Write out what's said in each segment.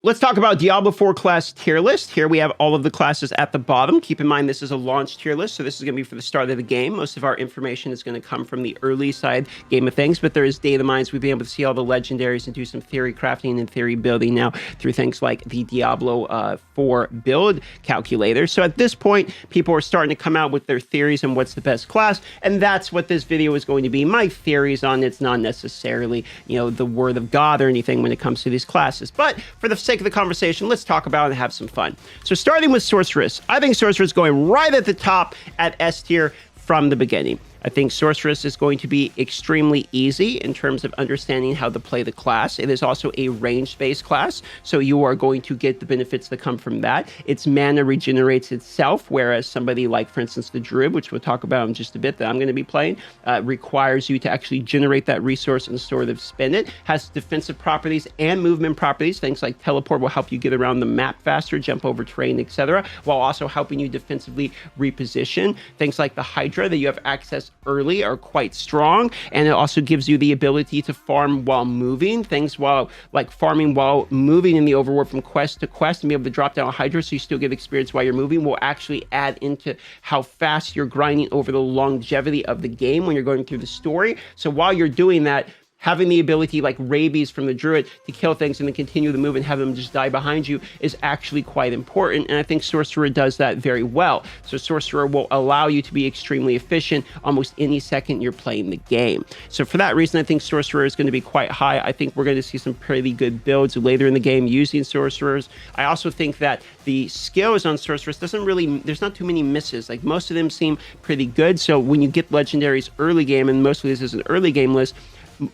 Let's talk about Diablo 4 class tier list. Here we have all of the classes at the bottom. Keep in mind this is a launch tier list, so this is going to be for the start of the game. Most of our information is going to come from the early side game of things, but there is data mines. We've been able to see all the legendaries and do some theory crafting and theory building now through things like the Diablo 4 build calculator. So at this point, people are starting to come out with their theories on what's the best class, and that's what this video is going to be. My theories on it's not necessarily, the word of God or anything when it comes to these classes, but for the sake of the conversation, let's talk about it and have some fun. So starting with Sorceress, I think Sorceress going right at the top at S tier from the beginning. I think Sorceress is going to be extremely easy in terms of understanding how to play the class. It is also a range-based class, so you are going to get the benefits that come from that. Its mana regenerates itself, whereas somebody like, for instance, the Druid, which we'll talk about in just a bit that I'm going to be playing, requires you to actually generate that resource and sort of spend it. Has defensive properties and movement properties. Things like teleport will help you get around the map faster, jump over terrain, etc., while also helping you defensively reposition. Things like the Hydra that you have access early are quite strong, and it also gives you the ability to farm while moving. Things like farming while moving in the overworld from quest to quest and be able to drop down a Hydra so you still get experience while you're moving will actually add into how fast you're grinding over the longevity of the game when you're going through the story. So while you're doing that, having the ability like rabies from the Druid to kill things and then continue the move and have them just die behind you is actually quite important. And I think Sorcerer does that very well. So Sorcerer will allow you to be extremely efficient almost any second you're playing the game. So for that reason, I think Sorcerer is going to be quite high. I think we're going to see some pretty good builds later in the game using Sorcerers. I also think that the skills on Sorceress there's not too many misses. Like most of them seem pretty good. So when you get legendaries early game, and mostly this is an early game list,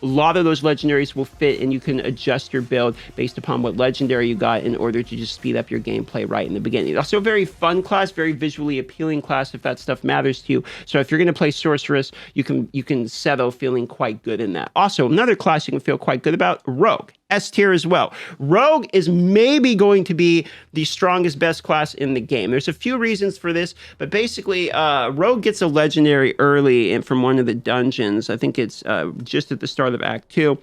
a lot of those legendaries will fit and you can adjust your build based upon what legendary you got in order to just speed up your gameplay right in the beginning. It's also a very fun class, very visually appealing class if that stuff matters to you. So if you're going to play Sorceress, you can settle feeling quite good in that. Also, another class you can feel quite good about, Rogue. S tier as well. Rogue is maybe going to be the strongest, best class in the game. There's a few reasons for this, but basically, Rogue gets a legendary early and from one of the dungeons. I think it's just at the start of Act 2.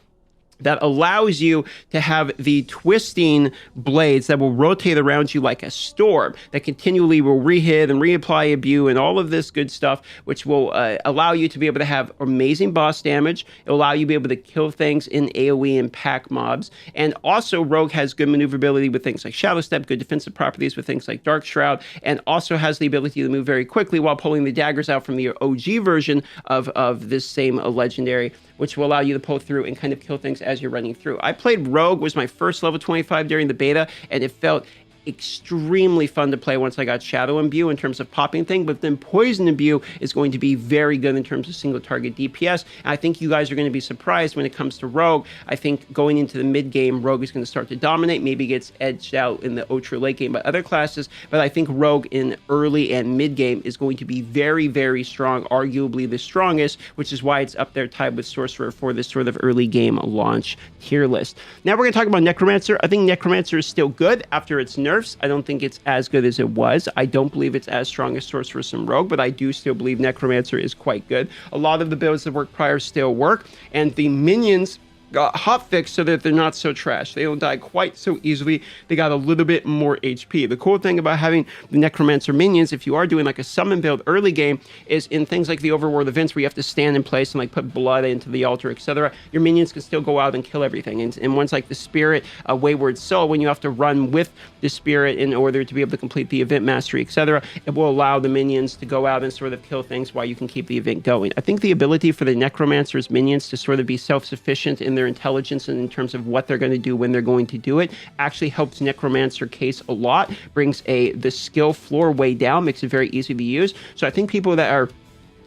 That allows you to have the twisting blades that will rotate around you like a storm that continually will re-hit and reapply imbue and all of this good stuff, which will allow you to be able to have amazing boss damage. It'll allow you to be able to kill things in AoE and pack mobs. And also Rogue has good maneuverability with things like Shadow Step, good defensive properties with things like Dark Shroud, and also has the ability to move very quickly while pulling the daggers out from the OG version of this same legendary, which will allow you to pull through and kind of kill things as you're running through. I played Rogue, was my first level 25 during the beta, and it felt extremely fun to play once I got Shadow Imbue in terms of popping thing, but then Poison Imbue is going to be very good in terms of single target DPS. And I think you guys are going to be surprised when it comes to Rogue. I think going into the mid game, Rogue is going to start to dominate, maybe gets edged out in the ultra late game by other classes, but I think Rogue in early and mid game is going to be very, very strong, arguably the strongest, which is why it's up there tied with Sorcerer for this sort of early game launch tier list. Now we're going to talk about Necromancer. I think Necromancer is still good after its nerfs. I don't think it's as good as it was. I don't believe it's as strong as Sorceress and Rogue, but I do still believe Necromancer is quite good. A lot of the builds that worked prior still work, and the minions got hotfixed so that they're not so trash. They don't die quite so easily. They got a little bit more HP. The cool thing about having the Necromancer minions, if you are doing like a summon build early game, is in things like the overworld events where you have to stand in place and like put blood into the altar, etc. Your minions can still go out and kill everything. And ones like the Spirit, Wayward Soul, when you have to run with the Spirit in order to be able to complete the event mastery, etc., it will allow the minions to go out and sort of kill things while you can keep the event going. I think the ability for the Necromancer's minions to sort of be self-sufficient in their intelligence and in terms of what they're going to do when they're going to do it actually helps Necromancer case a lot, brings the skill floor way down, makes it very easy to use. So I think people that are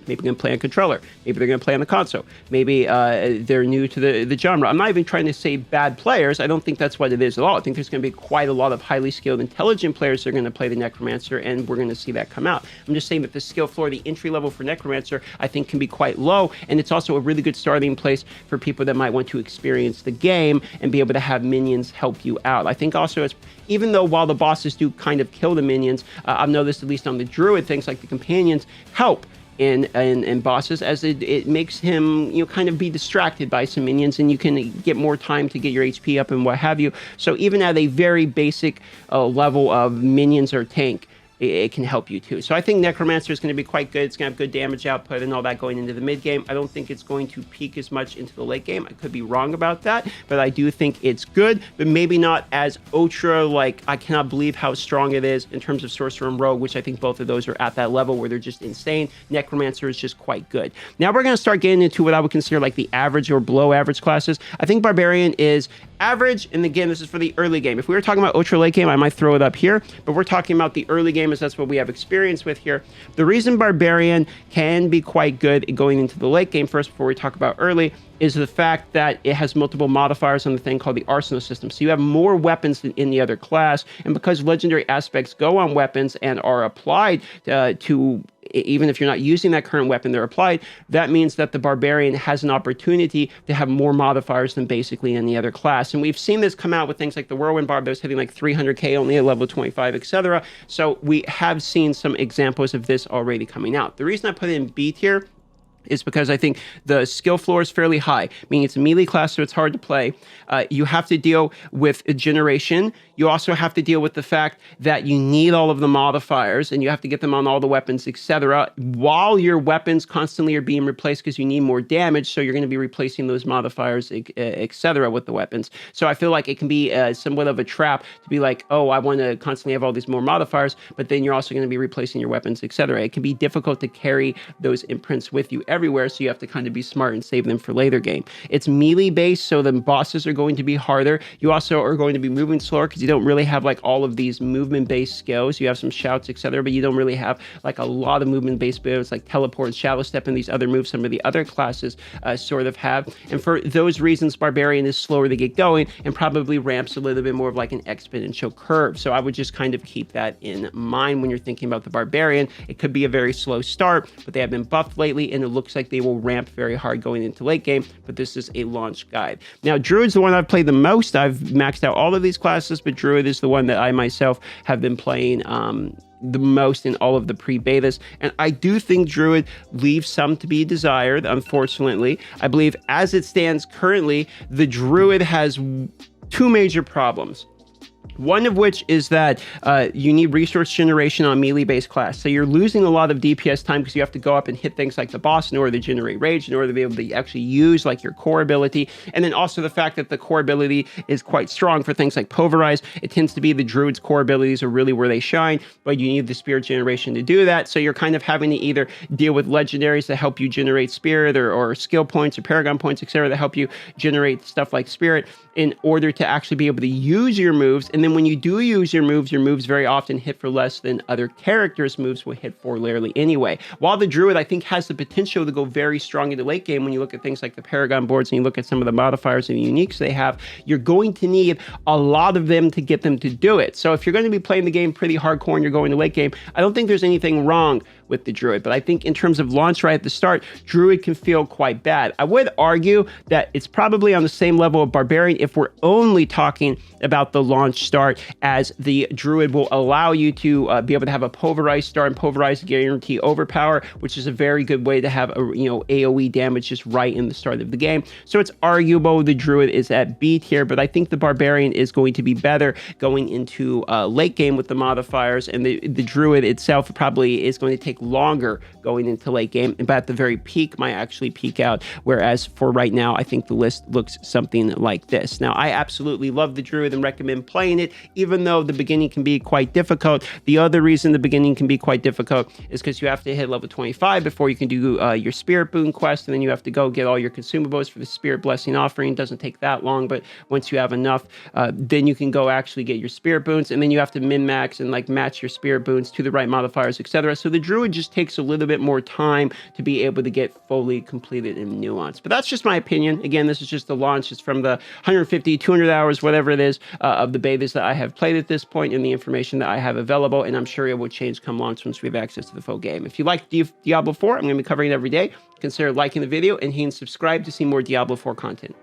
maybe going to play on controller, maybe they're going to play on the console, maybe they're new to the genre. I'm not even trying to say bad players. I don't think that's what it is at all. I think there's going to be quite a lot of highly skilled, intelligent players that are going to play the Necromancer, and we're going to see that come out. I'm just saying that the skill floor, the entry level for Necromancer, I think can be quite low, and it's also a really good starting place for people that might want to experience the game and be able to have minions help you out. I think also it's, even though while the bosses do kind of kill the minions, I've noticed at least on the Druid, things like the companions help in bosses, as it makes him, you know, kind of be distracted by some minions, and you can get more time to get your HP up and what have you. So even at a very basic level of minions or tank, it can help you too. So I think Necromancer is going to be quite good. It's going to have good damage output and all that going into the mid game. I don't think it's going to peak as much into the late game. I could be wrong about that, but I do think it's good, but maybe not as ultra, like I cannot believe how strong it is in terms of Sorcerer and Rogue, which I think both of those are at that level where they're just insane. Necromancer is just quite good. Now we're going to start getting into what I would consider like the average or below average classes. I think Barbarian is average, and again, this is for the early game. If we were talking about ultra late game, I might throw it up here, but we're talking about the early game as that's what we have experience with here. The reason Barbarian can be quite good going into the late game, first before we talk about early, is the fact that it has multiple modifiers on the thing called the arsenal system. So you have more weapons than in the other class, and because legendary aspects go on weapons and are applied to even if you're not using that current weapon, they're applied, that means that the Barbarian has an opportunity to have more modifiers than basically any other class. And we've seen this come out with things like the Whirlwind Barb that was hitting like 300k only at level 25, etc. So we have seen some examples of this already coming out. The reason I put it in B tier is because I think the skill floor is fairly high, meaning it's a melee class, so it's hard to play. You have to deal with generation. You also have to deal with the fact that you need all of the modifiers, and you have to get them on all the weapons, etc., while your weapons constantly are being replaced because you need more damage, so you're going to be replacing those modifiers, etc., with the weapons. So I feel like it can be somewhat of a trap to be like, oh, I want to constantly have all these more modifiers, but then you're also going to be replacing your weapons, etc. It can be difficult to carry those imprints with you everywhere, so you have to kind of be smart and save them for later game. It's melee based, so the bosses are going to be harder. You also are going to be moving slower because you don't really have like all of these movement based skills. You have some shouts, etc., but you don't really have like a lot of movement based moves like teleport, shadow step, and these other moves some of the other classes sort of have. And for those reasons, Barbarian is slower to get going and probably ramps a little bit more of like an exponential curve. So I would just kind of keep that in mind when you're thinking about the Barbarian. It could be a very slow start, but they have been buffed lately, and it looks like they will ramp very hard going into late game, but this is a launch guide. Now, Druid's the one I've played the most. I've maxed out all of these classes, but Druid is the one that I myself have been playing the most in all of the pre-betas, and I do think Druid leaves some to be desired, unfortunately. I believe as it stands currently, the Druid has two major problems. One of which is that you need resource generation on melee-based class. So you're losing a lot of DPS time because you have to go up and hit things like the boss in order to generate rage, in order to be able to actually use like your core ability. And then also the fact that the core ability is quite strong for things like Pulverize. It tends to be the Druid's core abilities are really where they shine, but you need the spirit generation to do that. So you're kind of having to either deal with legendaries that help you generate spirit, or skill points or paragon points, etc., that help you generate stuff like spirit in order to actually be able to use your moves. And then when you do use your moves very often hit for less than other characters' moves will hit for rarely anyway. While the Druid, I think, has the potential to go very strong in the late game, when you look at things like the Paragon boards and you look at some of the modifiers and the uniques they have, you're going to need a lot of them to get them to do it. So if you're going to be playing the game pretty hardcore and you're going to late game, I don't think there's anything wrong with the Druid. But I think in terms of launch right at the start, Druid can feel quite bad. I would argue that it's probably on the same level of Barbarian if we're only talking about the launch start, as the Druid will allow you to be able to have a pulverized start and pulverized guarantee overpower, which is a very good way to have a AoE damage just right in the start of the game. So it's arguable the Druid is at B tier, but I think the Barbarian is going to be better going into late game with the modifiers, and the Druid itself probably is going to take longer going into late game, but at the very peak might actually peak out, whereas for right now I think the list looks something like this. Now, I absolutely love the Druid and recommend playing it, even though the beginning can be quite difficult. The other reason the beginning can be quite difficult is because you have to hit level 25 before you can do your Spirit Boon quest, and then you have to go get all your consumables for the Spirit Blessing offering. It doesn't take that long, but once you have enough, then you can go actually get your Spirit Boons, and then you have to min-max and like match your Spirit Boons to the right modifiers, etc. So the Druid just takes a little bit more time to be able to get fully completed and nuanced. But that's just my opinion. Again, this is just the launch. It's from the 150, 200 hours, whatever it is, of the betas that I have played at this point, and the information that I have available, and I'm sure it will change come launch once we have access to the full game. If you like Diablo 4, I'm going to be covering it every day. Consider liking the video and hitting subscribe to see more Diablo 4 content.